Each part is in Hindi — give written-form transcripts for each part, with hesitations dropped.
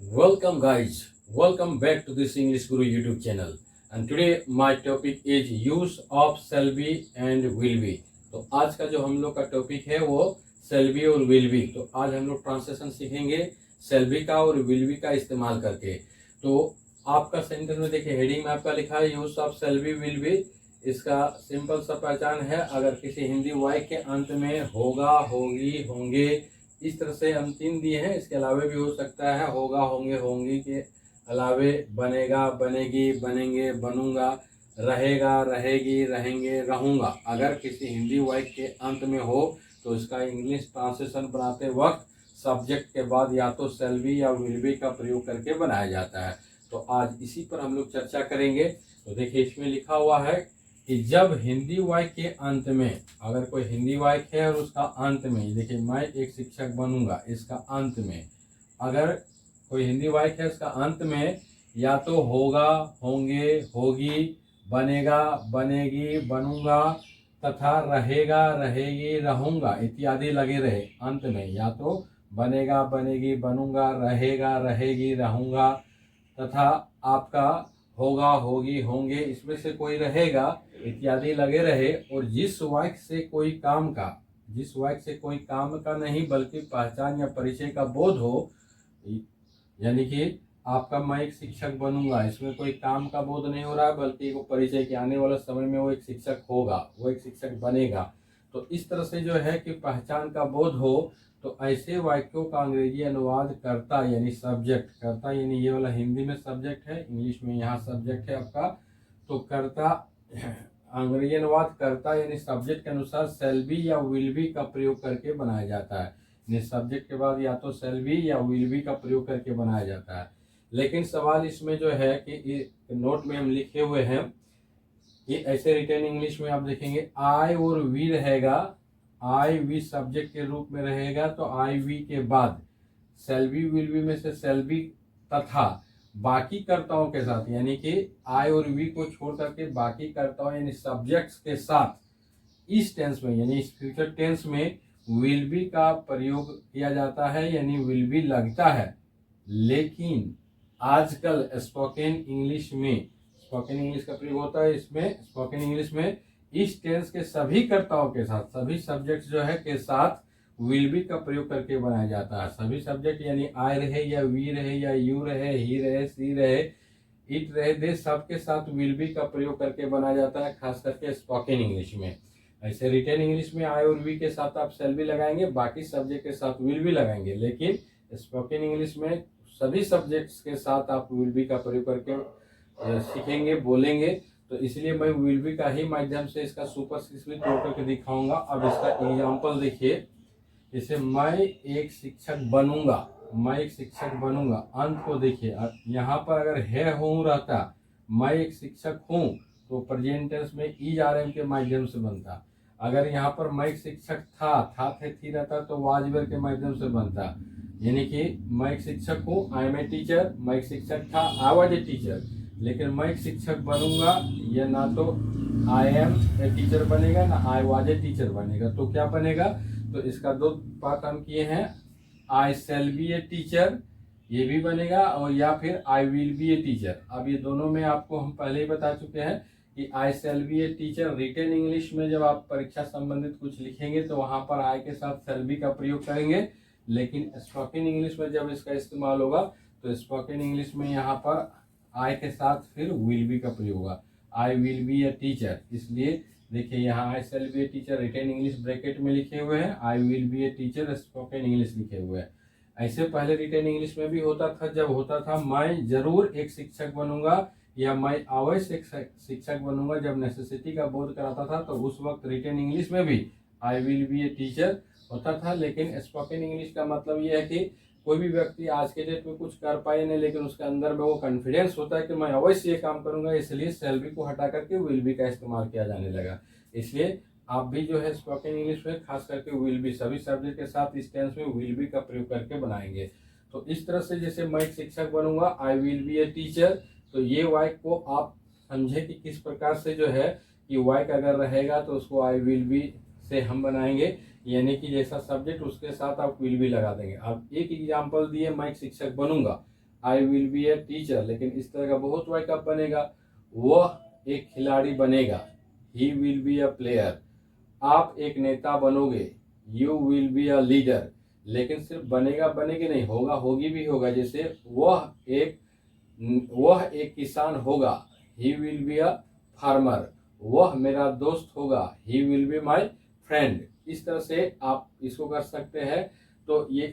Welcome guys, welcome back to this English Guru YouTube channel. And today my topic is use of shall be and will be. तो आज का जो हम लोग का टॉपिक है वो shall be और will be. तो आज हम लोग ट्रांसलेशन सीखेंगे shall be का और will be का इस्तेमाल करके। तो आपका सेंटेंस में देखिए हेडिंग में आपका लिखा है use of shall be will be। इसका सिंपल सा पहचान है, अगर किसी हिंदी वाक्य के अंत में होगा, होगी, होंगे, इस तरह से हम तीन दिए हैं। इसके अलावे भी हो सकता है होगा, होंगे, होंगी के अलावे बनेगा, बनेगी, बनेंगे, बनूंगा, रहेगा, रहेगी, रहेंगे, रहूंगा। अगर किसी हिंदी वाक्य के अंत में हो तो इसका इंग्लिश ट्रांसलेशन बनाते वक्त सब्जेक्ट के बाद या तो शैल बी या विल बी का प्रयोग करके बनाया जाता है। तो आज इसी पर हम लोग चर्चा करेंगे। तो देखिए इसमें लिखा हुआ है कि जब हिंदी वाक्य के अंत में, अगर कोई हिंदी वाक्य है और उसका अंत में, देखिए मैं एक शिक्षक बनूंगा, इसका अंत में अगर कोई हिंदी वाक्य है उसका अंत में या तो होगा, होंगे, होगी, बनेगा, बनेगी, बनूंगा तथा रहेगा, रहेगी, रहूंगा इत्यादि लगे रहे अंत में, या तो बनेगा, बनेगी, बनूंगा, रहेगा, रहेगी, रहूंगा तथा आपका होगा, होगी, होंगे, इसमें से कोई रहेगा इत्यादि लगे रहे, और जिस वाक्य से कोई काम का नहीं बल्कि पहचान या परिचय का बोध हो, यानी कि आपका मैं एक शिक्षक बनूंगा, इसमें कोई काम का बोध नहीं हो रहा है बल्कि वो परिचय के आने वाले समय में वो एक शिक्षक होगा, वो एक शिक्षक बनेगा। तो इस तरह से जो है कि पहचान का बोध हो, तो ऐसे वाक्यों का अंग्रेजी अनुवाद करता यानी सब्जेक्ट, करता यानी ये वाला हिंदी में सब्जेक्ट है, इंग्लिश में यहाँ सब्जेक्ट है आपका। तो करता अंग्रेजी अनुवाद करता यानी सब्जेक्ट के अनुसार शैल बी या विल बी का प्रयोग करके बनाया जाता है। यानी सब्जेक्ट के बाद या तो शैल बी या विल बी का प्रयोग करके बनाया जाता है। लेकिन सवाल इसमें जो है कि नोट में हम लिखे हुए हैं कि ऐसे रिटर्न इंग्लिश में आप देखेंगे आई और वी रहेगा, आई वी सब्जेक्ट के रूप में रहेगा, तो आई वी के बाद शैल बी विल बी में से शैल बी तथा बाकी कर्ताओं के साथ, यानी कि आई और वी को छोड़ करके बाकी कर्ताओं यानी सब्जेक्ट्स के साथ इस टेंस में यानी इस फ्यूचर टेंस में विल बी का प्रयोग किया जाता है, यानी विल बी लगता है। लेकिन आजकल स्पोकन इंग्लिश का प्रयोग होता है, इसमें स्पोकन इंग्लिश में इस टेंस के सभी कर्ताओं के साथ, सभी सब्जेक्ट्स जो है के साथ विल बी का प्रयोग करके बनाया जाता है। सभी सब्जेक्ट यानी आई रहे या वी रहे या यू रहे, ही रहे, सी रहे, इट रहे, दे, सबके साथ विल बी का प्रयोग करके बनाया जाता है, खास करके स्पोकन इंग्लिश में। ऐसे रिटन इंग्लिश में आई और वी के साथ आप शैल बी लगाएंगे, बाकी सब्जेक्ट के साथ विल बी लगाएंगे। लेकिन स्पोकन इंग्लिश में सभी सब्जेक्ट्स के साथ आप विल बी का प्रयोग करके सीखेंगे, बोलेंगे। तो इसलिए मैं विल बी का ही माध्यम से इसका सुपरस्क्रिप्ट तोड़ करके दिखाऊंगा। अब इसका एग्जाम्पल देखिए, जैसे मैं एक शिक्षक बनूंगा, मैं एक शिक्षक बनूंगा, अंत को देखिए, यहाँ पर अगर है हूँ रहता, मैं एक शिक्षक हूँ, तो प्रेजेंट टेंस में इज आर एम के माध्यम से बनता। अगर यहाँ पर मैं एक शिक्षक था थे थी रहता तो वाज वेर के माध्यम से बनता। यानी कि मैं एक शिक्षक हूँ, आई एम ए टीचर, मैं एक शिक्षक था, आई वाज ए टीचर। लेकिन मैं एक शिक्षक बनूंगा, यह ना तो आई एम ए टीचर बनेगा ना आई वाज ए टीचर बनेगा। तो क्या बनेगा? तो इसका दो पार्ट हम किए हैं, आई शैल बी ए टीचर, ये भी बनेगा, और या फिर आई विल बी ए टीचर। अब ये दोनों में आपको हम पहले ही बता चुके हैं कि I shall be a teacher written English में जब आप परीक्षा संबंधित कुछ लिखेंगे तो वहां पर आई के साथ शैल बी का प्रयोग करेंगे। लेकिन स्पोकन इंग्लिश में जब इसका इस्तेमाल होगा तो स्पोकन इंग्लिश में यहाँ पर आई के साथ फिर विल बी का प्रयोग होगा, I will be a teacher. इसलिए देखिए यहाँ I shall be a teacher written English bracket में लिखे हुए हैं, I will be a teacher spoken English लिखे हुए हैं। ऐसे पहले रिटन इंग्लिश में भी होता था, जब होता था मैं जरूर एक शिक्षक बनूंगा या मैं अवश्य एक शिक्षक बनूंगा, जब नेसेसिटी का बोध कराता था तो उस वक्त रिटन इंग्लिश में भी आई विल बी ए टीचर होता था। लेकिन स्पोकन इंग्लिश का मतलब यह है कि कोई भी व्यक्ति आज के डेट में कुछ कर पाए नहीं, लेकिन उसके अंदर में वो कॉन्फिडेंस होता है कि मैं अवश्य ये काम करूंगा, इसलिए शैल बी को हटा करके विल बी का इस्तेमाल किया जाने लगा। इसलिए आप भी जो है स्पोकन इंग्लिश में खास करके विल बी सभी सब्जेक्ट के साथ इस टेंस में विल बी का प्रयोग करके बनाएंगे। तो इस तरह से जैसे मैं एक शिक्षक बनूंगा, आई विल बी ए टीचर, तो ये वाक्य को आप समझे कि किस प्रकार से जो है कि वाक्य अगर रहेगा तो उसको आई विल बी से हम बनाएंगे, यानी कि जैसा सब्जेक्ट उसके साथ आप विल बी लगा देंगे। अब एक एग्जाम्पल दिए, मैं एक शिक्षक बनूंगा, आई विल बी ए टीचर, लेकिन इस तरह का बहुत वाई कब बनेगा, वह एक खिलाड़ी बनेगा, he will be a player. आप एक नेता बनोगे, you will be a leader, लेकिन सिर्फ बनेगा बनेगी नहीं, होगा होगी भी होगा। जैसे वह एक किसान होगा, he will be a farmer. वह मेरा दोस्त होगा, he will be my friend. इस तरह से आप इसको कर सकते हैं। तो ये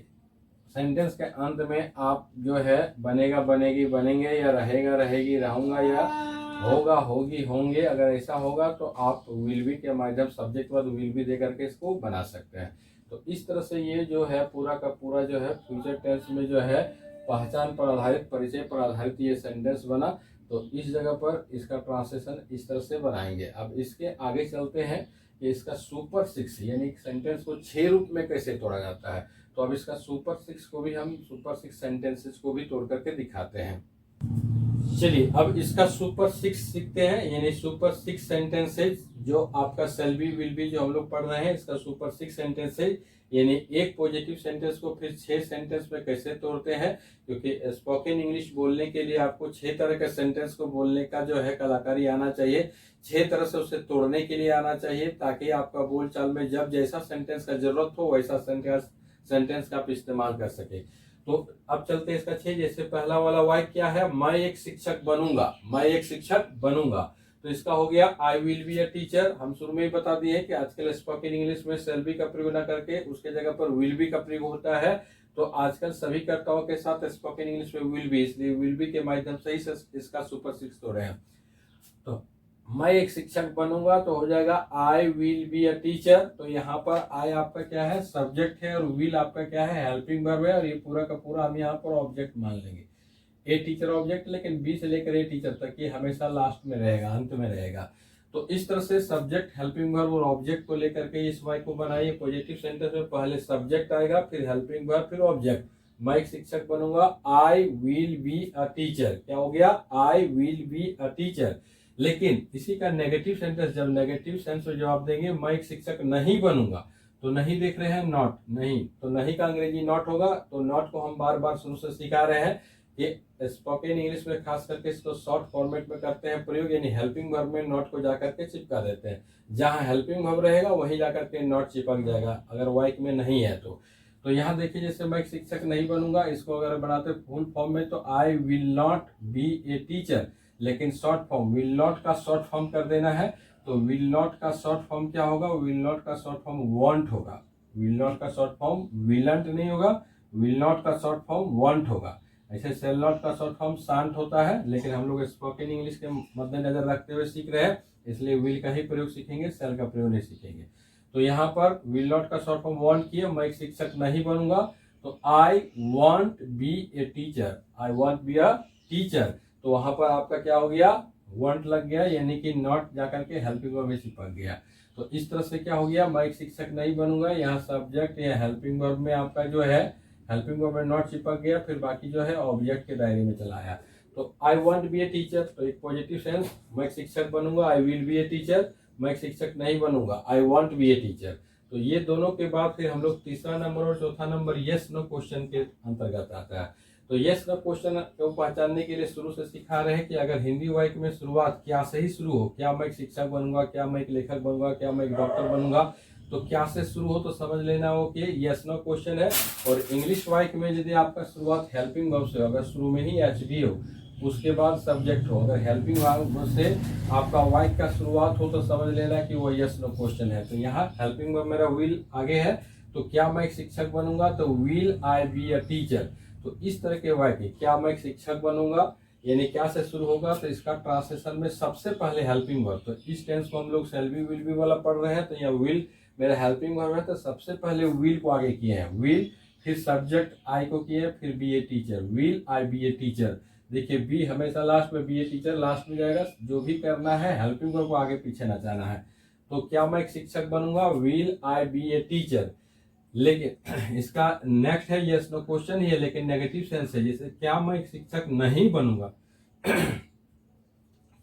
सेंटेंस के अंत में आप जो है बनेगा बनेगी बनेंगे, या रहेगा रहेगी रहूंगा, या होगा होगी होंगे, अगर ऐसा होगा तो आप विल बी के माध्यम सब्जेक्ट बाद विल बी दे करके इसको बना सकते हैं। तो इस तरह से ये जो है पूरा का पूरा जो है फ्यूचर टेंस में जो है पहचान पर आधारित, परिचय पर आधारित ये सेंटेंस बना। तो इस जगह पर इसका ट्रांसलेशन इस तरह से बनाएंगे। अब इसके आगे चलते हैं कि इसका सुपर 6 यानी सेंटेंस को 6 रूप में कैसे तोड़ा जाता है। तो अब इसका सुपर 6 को भी हम सुपर 6 सेंटेंसेस को भी तोड़ करके दिखाते हैं। चलिए अब इसका सुपर 6 सीखते हैं, यानी सुपर 6 सेंटेंसेज जो आपका शैल बी विल बी जो हम लोग पढ़ रहे हैं, इसका सुपर 6 सेंटेंसेज यानी एक पॉजिटिव सेंटेंस को फिर 6 सेंटेंस में कैसे तोड़ते हैं। क्योंकि स्पोकन इंग्लिश बोलने के लिए आपको 6 तरह के सेंटेंस को बोलने का जो है कलाकारी आना चाहिए, 6 तरह से उसे तोड़ने के लिए आना चाहिए, ताकि आपका बोलचाल में जब जैसा सेंटेंस का जरूरत हो वैसा सेंटेंस का आप इस्तेमाल कर सके। तो अब चलते हैं इसका 6। जैसे पहला वाला वाक्य क्या है, मैं एक शिक्षक बनूंगा, मैं एक शिक्षक बनूंगा। तो इसका हो गया आई विल बी अ टीचर। हम शुरू में ही बता दिए कि आजकल स्पोकन इंग्लिश में शैल बी का प्रयोग न करके उसके जगह पर विल बी का प्रयोग होता है। तो आजकल सभी कर्ताओं के साथ स्पोकन इंग्लिश में विल बी, इसलिए विल बी के माध्यम से ही इसका सुपर 6 तोड़े हैं। तो मैं एक शिक्षक बनूंगा तो हो जाएगा आई विल बी अ टीचर। तो यहाँ पर आई आपका क्या है, सब्जेक्ट है, और विल आपका क्या है, हेल्पिंग वर्ब है, और ये पूरा का पूरा हम यहाँ पर ऑब्जेक्ट मान लेंगे। ए टीचर ऑब्जेक्ट, लेकिन बी से लेकर ए टीचर तक ये हमेशा लास्ट में रहेगा, अंत में रहेगा। तो इस तरह से सब्जेक्ट, हेल्पिंग वर्ब और ऑब्जेक्ट को लेकर के इस वाक्य को बनाइए। पॉजिटिव सेंटेंस में पहले सब्जेक्ट आएगा, फिर हेल्पिंग वर्ब, फिर ऑब्जेक्ट। मैं एक शिक्षक बनूंगा, आई विल बी अ टीचर। क्या हो गया, आई विल बी अ टीचर। लेकिन इसी का नेगेटिव सेंटेंस, जब नेगेटिव सेंस में जवाब देंगे मैं एक शिक्षक नहीं बनूंगा, तो नहीं देख रहे हैं, नॉट, नहीं, तो नहीं का अंग्रेजी नॉट होगा। तो नॉट को हम बार बार शुरू से सिखा रहे हैं कि स्पोकन इंग्लिश में खास करके इसको शॉर्ट फॉर्मेट में करते हैं प्रयोग, यानी हेल्पिंग वर्ब में नॉट को जाकर के चिपका देते हैं। जहां हेल्पिंग वर्ब रहेगा वहीं जाकर के नॉट चिपक जाएगा, अगर वाक्य में नहीं है तो यहाँ देखिए, जैसे मैं एक शिक्षक नहीं बनूंगा, इसको अगर बनाते फुल फॉर्म में तो I will not be a teacher, लेकिन शॉर्ट फॉर्म विल नॉट का शॉर्ट फॉर्म कर देना है। तो विल नॉट का शॉर्ट फॉर्म क्या होगा, विल नॉट का शॉर्ट फॉर्म वांट होगा। विल नॉट का शॉर्ट फॉर्म विलंट नहीं होगा, विल नॉट का शॉर्ट फॉर्म वांट होगा। ऐसे शेल नॉट का शॉर्ट फॉर्म शांत होता है, लेकिन हम लोग स्पोकन इंग्लिश के मद्देनजर रखते हुए सीख रहे हैं, इसलिए विल का ही प्रयोग सीखेंगे, शेल का प्रयोग नहीं सीखेंगे। तो यहाँ पर विल नॉट का शॉर्ट फॉर्म वांट किया, मैं एक शिक्षक नहीं बनूंगा, तो I want be a teacher, I want be a teacher. तो वहां पर आपका क्या हो गया, वांट लग गया, यानी कि नॉट जाकर के हेल्पिंग वर्ब में चिपक गया। तो इस तरह से क्या हो गया, मैं एक शिक्षक नहीं बनूंगा, यहाँ सब्जेक्ट या हेल्पिंग वर्ब में आपका जो है हेल्पिंग वर्ब में नॉट चिपक गया, फिर बाकी जो है ऑब्जेक्ट के दायरे में चला आया। तो I want be a teacher, तो एक पॉजिटिव सेंस, मैं एक शिक्षक बनूंगा, आई विल बी ए टीचर। मैं एक शिक्षक नहीं बनूंगा, I want be a teacher. तो ये दोनों के बाद फिर हम लोग तीसरा नंबर और चौथा नंबर यस नो क्वेश्चन के अंतर्गत आता है। तो यस नो क्वेश्चन को पहचानने के लिए शुरू से सिखा रहे हैं कि अगर हिंदी वाक्य में शुरुआत क्या से ही शुरू हो, क्या मैं एक शिक्षक बनूंगा, क्या मैं एक लेखक बनूंगा, क्या मैं एक डॉक्टर बनूंगा, तो क्या से शुरू हो तो समझ लेना हो कि यस नो क्वेश्चन है। और इंग्लिश वाक्य में यदि आपका शुरुआत हेल्पिंग वर्ब से हो, अगर शुरू में ही एच बी हो, उसके बाद सब्जेक्ट हो, अगर हेल्पिंग वर्ब से आपका वाक्य का शुरुआत हो तो समझ लेना कि वो यस नो क्वेश्चन है। तो यहाँ हेल्पिंग वर्ब मेरा विल आगे है, तो क्या मैं एक शिक्षक बनूंगा, तो will I be a teacher. तो इस तरह के वाक्य, क्या मैं एक शिक्षक बनूंगा यानी क्या से शुरू होगा, तो इसका ट्रांसलेशन में सबसे पहले हेल्पिंग वर्ब। तो इस टेंस को हम लोग शैल बी विल बी वाला पढ़ रहे हैं, तो यहाँ विल मेरा हेल्पिंग वर्ब है, तो सबसे पहले विल को आगे किए हैं, विल, फिर सब्जेक्ट आई को किए, फिर be a teacher, will I be a teacher. देखिए बी हमेशा लास्ट में, बी ए टीचर लास्ट में जाएगा। जो भी करना है हेल्पिंग वर्ब को आगे पीछे ना जाना है। तो क्या मैं एक शिक्षक बनूंगा, will I be a teacher. लेकिन इसका नेक्स्ट है यस नो क्वेश्चन ही है, लेकिन नेगेटिव सेंस है। जैसे क्या मैं एक शिक्षक नहीं बनूंगा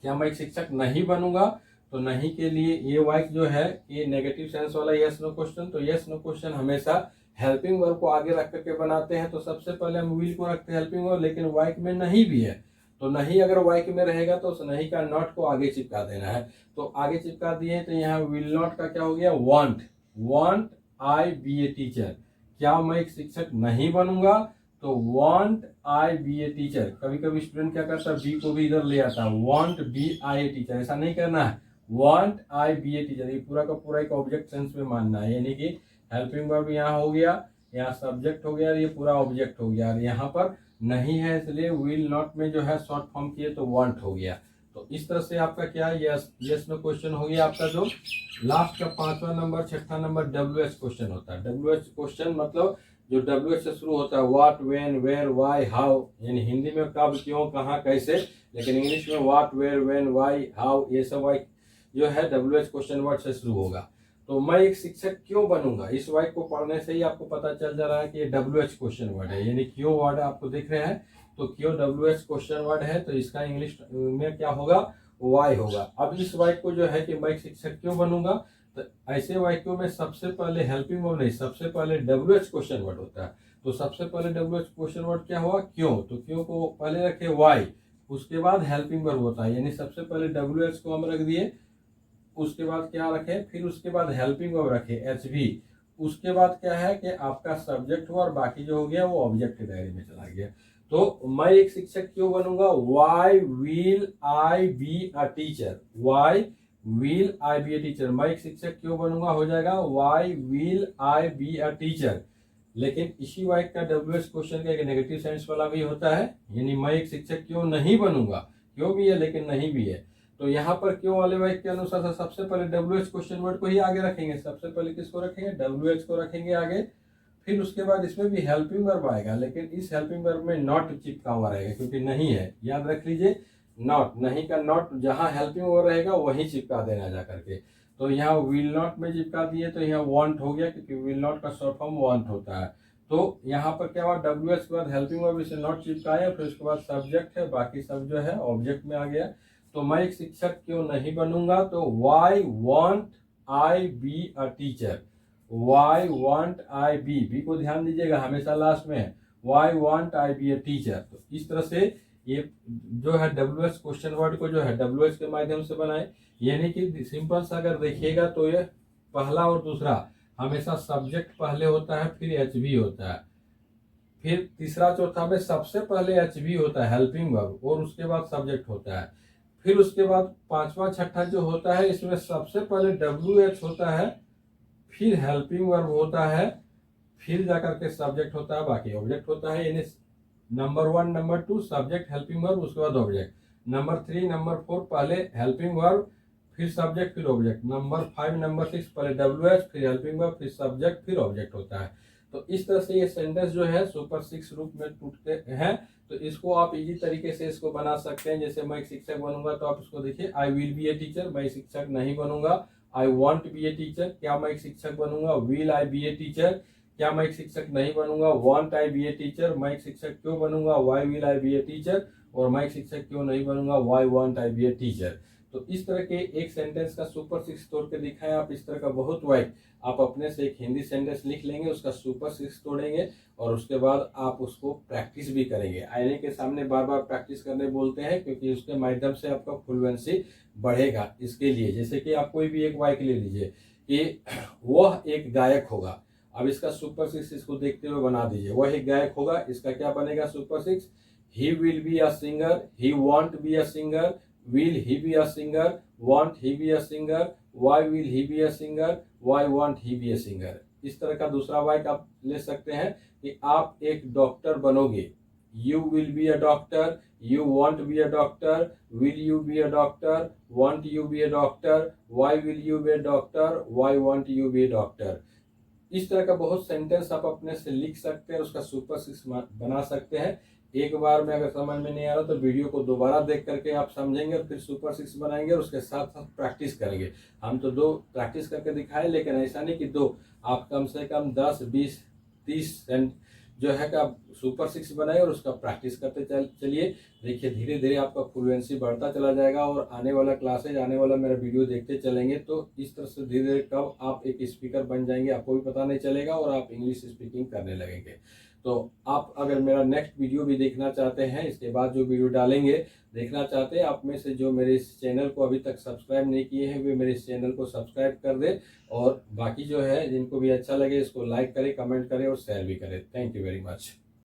क्या मैं एक शिक्षक नहीं बनूंगा, तो नहीं के लिए ये वाक्य जो है ये नेगेटिव सेंस वाला यस नो क्वेश्चन। तो यस नो क्वेश्चन हमेशा हेल्पिंग वर्ब को आगे रख करके बनाते हैं तो सबसे पहले हम विल को रखते हैं हेल्पिंग वर्ब, लेकिन वाइक में नहीं भी है तो नहीं अगर वाइक में रहेगा तो उस नहीं का नॉट को आगे चिपका देना है। तो आगे चिपका दिए तो यहाँ विल नॉट का क्या हो गया, won't. Won't I be a teacher, क्या मैं एक शिक्षक नहीं बनूंगा, तो won't I be a teacher. कभी कभी स्टूडेंट क्या करता है, बी को भी इधर ले आता है, won't be I a teacher, ऐसा नहीं करना है, won't I be a teacher. ये पूरा का पूरा एक ऑब्जेक्ट सेंस में मानना है, यानी कि हेल्पिंग वर्ब यहाँ हो गया, यहाँ सब्जेक्ट हो गया, ये पूरा ऑब्जेक्ट हो गया, और यहाँ पर नहीं है इसलिए विल नॉट में जो है शॉर्ट फॉर्म किए तो वांट हो गया। तो इस तरह से आपका क्या है, यस यस में क्वेश्चन हो गया आपका। जो लास्ट का 5वां नंबर 6ठा नंबर WH क्वेश्चन होता है। WH क्वेश्चन मतलब जो WH से शुरू होता है, what, when, where, why, how, यानी हिंदी में कब, क्यों, कहाँ, कैसे, लेकिन इंग्लिश में what, where, when, why, how, ये सब वाई जो है WH क्वेश्चन वर्ड से शुरू होगा। तो मैं एक शिक्षक क्यों बनूंगा, इस वाक्य को पढ़ने से ही आपको पता चल जा रहा है कि ये WH क्वेश्चन वर्ड है, यानी क्यों वर्ड आपको दिख रहे हैं, तो क्यों WH क्वेश्चन वर्ड है, तो इसका इंग्लिश में क्या होगा, वाई होगा। अब इस वाक्य को जो है कि मैं एक शिक्षक क्यों बनूंगा, तो ऐसे वाक्यों में सबसे पहले हेल्पिंग वर्ब नहीं, सबसे पहले WH क्वेश्चन वर्ड होता है। तो सबसे पहले WH क्वेश्चन वर्ड क्या हुआ, क्यों, तो क्यों को पहले रखे वाई, उसके बाद हेल्पिंग वर्ब होता है, यानी सबसे पहले WH को हम रख दिए, उसके बाद क्या रखे, फिर उसके बाद हेल्पिंग वर्ब रखे HV, उसके बाद क्या है कि आपका सब्जेक्ट हुआ और बाकी जो हो गया वो ऑब्जेक्ट के दायरे में चला गया। तो मैं एक शिक्षक क्यों बनूंगा, why will I be a teacher, why will I be a teacher, मैं एक शिक्षक क्यों बनूंगा हो जाएगा why will I be a teacher. लेकिन इसी वाक्य का WH क्वेश्चन का एक नेगेटिव सेंस वाला भी होता है, यानी मैं एक शिक्षक क्यों नहीं बनूंगा, क्यों भी है लेकिन नहीं भी है। तो यहाँ पर क्यों वाले वाक्य के अनुसार सबसे पहले WH क्वेश्चन वर्ड को ही आगे रखेंगे, सबसे पहले किसको रखेंगे, WH को रखेंगे आगे, फिर उसके बाद इसमें भी हेल्पिंग वर्ब आएगा, लेकिन इस हेल्पिंग वर्ब में नॉट चिपका हुआ रहेगा क्योंकि नहीं है, याद रख लीजिए, नॉट, नहीं का नॉट जहां हेल्पिंग वर्ब रहेगा वहीं चिपका देना जा करके। तो यहाँ विल नॉट में चिपका दिए तो यहाँ वांट हो गया, क्योंकि विल नॉट का शॉर्ट फॉर्म वांट होता है। तो यहाँ पर क्या हुआ, WH के बाद हेल्पिंग वर्ब इसे नॉट चिपकाया, फिर उसके बाद सब्जेक्ट है, बाकी सब जो है ऑब्जेक्ट में आ गया। तो मैं एक शिक्षक क्यों नहीं बनूंगा, तो why won't I be a teacher, why won't I be को ध्यान दीजिएगा हमेशा लास्ट में है, why won't I be a teacher. तो इस तरह से ये जो है WH क्वेश्चन वर्ड को जो है WH के माध्यम से बनाए, यानी कि सिंपल सा अगर देखिएगा तो ये पहला और दूसरा हमेशा सब्जेक्ट पहले होता है, फिर HV होता है, फिर तीसरा चौथा में सबसे पहले HV होता है हेल्पिंग वर्ब, और उसके बाद सब्जेक्ट होता है, फिर उसके बाद 5वां 6ठा जो होता है इसमें सबसे पहले WH होता है, फिर हेल्पिंग वर्ब होता है, फिर जाकर के सब्जेक्ट होता है, बाकी ऑब्जेक्ट होता है, यानी number 1 number 2 subject helping verb उसके बाद ऑब्जेक्ट, नंबर 3 नंबर 4 पहले हेल्पिंग वर्ब फिर सब्जेक्ट फिर ऑब्जेक्ट, नंबर 5 नंबर 6 पहले WH फिर हेल्पिंग वर्ब फिर सब्जेक्ट फिर ऑब्जेक्ट होता है। तो इस तरह से ये सेंटेंस जो है सुपर 6 रूप में टूटते हैं। तो इसको आप इजी तरीके से इसको बना सकते हैं, जैसे मैं एक शिक्षक बनूंगा तो आप इसको देखिए, I will be a teacher, मैं शिक्षक नहीं बनूंगा, I won't be a teacher, क्या मैं एक शिक्षक बनूंगा, will I be a teacher, क्या मैं एक शिक्षक नहीं बनूंगा, won't I be a teacher, मैं एक शिक्षक क्यों बनूंगा, why will I be a teacher, और मैं एक शिक्षक क्यों नहीं बनूंगा, why won't I be a teacher. तो इस तरह के एक सेंटेंस का सुपर 6 तोड़ के दिखाएं आप, इस तरह का बहुत वाक्य आप अपने से एक हिंदी सेंटेंस लिख लेंगे, उसका सुपर 6 तोड़ेंगे, और उसके बाद आप उसको प्रैक्टिस भी करेंगे, आईने के सामने बार बार प्रैक्टिस करने बोलते हैं, क्योंकि उसके माध्यम से आपका फ्लुएंसी बढ़ेगा। इसके लिए जैसे कि आप कोई भी एक वाक्य ले लीजिए कि वह एक गायक होगा, अब इसका सुपर 6 इसको देखते हुए बना दीजिए, वह एक गायक होगा, इसका क्या बनेगा super 6, he will be a singer, he want be a singer, will he be a singer, won't he be a singer, why will he be a singer, why won't he be a singer। इस तरह का दूसरा वाक्य आप ले सकते हैं कि आप एक डॉक्टर बनोगे, you will be a doctor, you won't be a doctor, will you be a doctor, won't you be a doctor, why will you be a doctor, why won't you be a doctor। इस तरह का बहुत सेंटेंस आप अपने से लिख सकते हैं, उसका सुपर 6 बना सकते हैं। एक बार में अगर समझ में नहीं आ रहा तो वीडियो को दोबारा देख करके आप समझेंगे और फिर सुपर 6 बनाएंगे, और उसके साथ साथ प्रैक्टिस करेंगे। हम तो 2 प्रैक्टिस करके दिखाए, लेकिन ऐसा नहीं कि 2, आप कम से कम 10 20 30 जो है कि आप सुपर 6 बनाए और उसका प्रैक्टिस करते चलिए। देखिए धीरे धीरे आपका फ्लुएंसी बढ़ता चला जाएगा और आने वाला क्लासेज, आने वाला मेरा वीडियो देखते चलेंगे तो इस तरह से धीरे धीरे कब आप एक स्पीकर बन जाएंगे आपको भी पता नहीं चलेगा और आप इंग्लिश स्पीकिंग करने लगेंगे। तो आप अगर मेरा नेक्स्ट वीडियो भी देखना चाहते हैं, इसके बाद जो वीडियो डालेंगे देखना चाहते हैं, आप में से जो मेरे इस चैनल को अभी तक सब्सक्राइब नहीं किए हैं वे मेरे इस चैनल को सब्सक्राइब कर दें और बाकी जो है जिनको भी अच्छा लगे इसको लाइक करें, कमेंट करें और शेयर भी करें। Thank you very much.